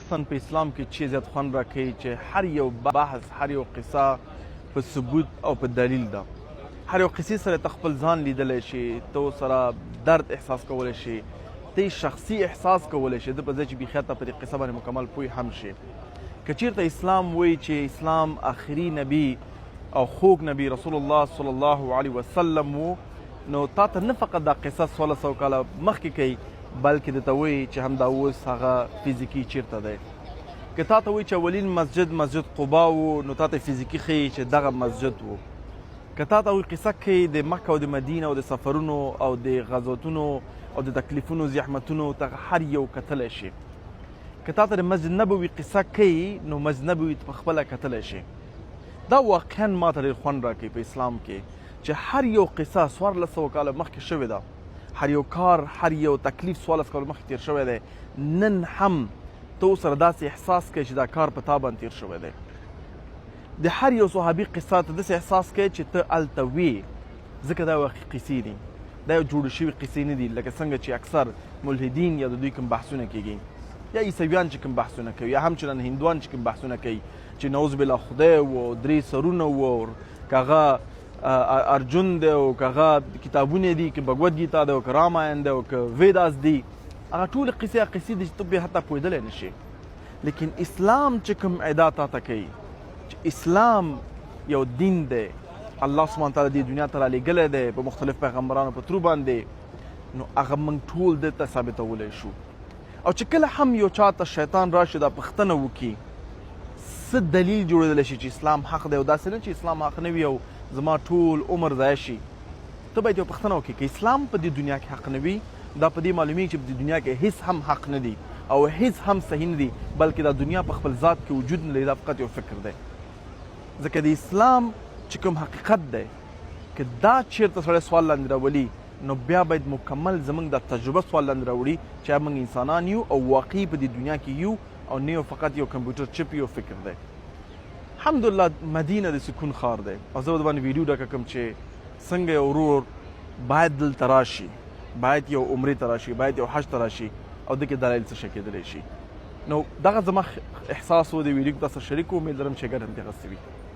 خصوصا په اسلام کې چې زیات خوند راکوي چې هر یو بحث هر یو قصه په ثبوت او په دلیل ده. هر یو قصې سره ته خپل ځان لیدلی شي، ته سره درد احساس کولی شي، ته شخصي احساس کولی شي، د په ځای چې بیخي ته په دې قصه باندې مکمل پوه هم شي. که چېرته اسلام وایي چې اسلام آخري نبي او خوږ نبي رسول الله صلی الله علیه وسلم و، نو تا ته نه فقط دا قصه 1600 کاله مخکې کوي بلکې درته وایي چې همدا اوس هغه فزیکي چیرته دی. که تا ته وایي چې اولین مسجد قبا و، نو تا ته فزیکي ښیي چې دغه مسجد و. که تا ته وایي قصه کوي د مکه او د مدینه او د سفرونو او د غزوتونو او د تکلیفونو زحمتونو ته هر یو کتلی شي. که تا ته د مسجد نبوي قصه کوي نو مسجد نبوي په خپله کتلی شي. دا واقعا ما ته ډېر خوند راکوي په اسلام کې چې هر یو قصه 1400 کاله مخکې شوې ده، هر یو کار هر یو تکلیف 1400 کاله مخکې تیر شوی دی. نن هم ته سره داسې احساس کوي چې دا کار په تا باندې تیر شوی دی. د هر یو صحابي قصه ته داسې احساس کوي چې ته هلته وې، ځکه دا واقعي قصې دي، دا یو جوړې شوي قصې نه دي لکه څنګه چې اکثر ملحدین یا د دوی کوم بحثونه کېږي، یا عیسویان چې کوم بحثونه کوي، یا همچنان هندوان چې کوم بحثونه کوي چې نعوذ بالله خدای و، 3 سرونه و، که هغه ارجن دی او که هغه کتابونه دي، که بګوت ګیتا دی او که راماین دی او که ویداس دي، هغه ټولې قصې دي چې ته بیا حتی پوهېدلی نه شي. لیکن اسلام چې کوم ادعا تا ته کوي چې اسلام یو دین دی، الله سبحانه تعالی دې دنیا ته رالیږلی دی په مختلف پیغمبرانو په ترو باندې، نو هغه موږ ټول دې ته ثابتولی شو. او چې کله هم یو چا ته شیطان راشي دا پوښتنه وکړي څه دلیل جوړېدلی شي چې اسلام حق دی، او داسې نه چې اسلام حق نه وي او زما ټول عمر ضایع شي. ته باید یو پوښتنه وکړې که اسلام په دې دنیا کې حق نه وي، دا په دې معلومیږي چې په دې دنیا کې هیڅ هم حق نه دي او هیڅ هم صحیح نه دي، بلکې دا دنیا په خپل ذات کې وجود نه لري، دا فقط یو فکر دی. ځکه د اسلام چې کوم حقیقت دی که دا چېرته سړی سوال لاندې راولي، نو بیا باید مکمل زموږ د تجربه سوال لاندې راوړي چې موږ انسانان یو او واقعي په دې دنیا کې یو او نه یو فقط یو کمپیوټر چپ یو فکر دی. الحمدلله مدینه د سکون ښار دی، او زه به د باندې ویډیو ډکه کړم چې څنګه یو ورور باید دلته راشي، باید یو عمرې ته راشي، باید یو حج ته راشي او دې کې دلایل څه شی کېدلی شي. نو دغه زما احساس و د ویډیو کې تاسو شریک و، امید لرم چې ګټه هم ترې اخیستې وي.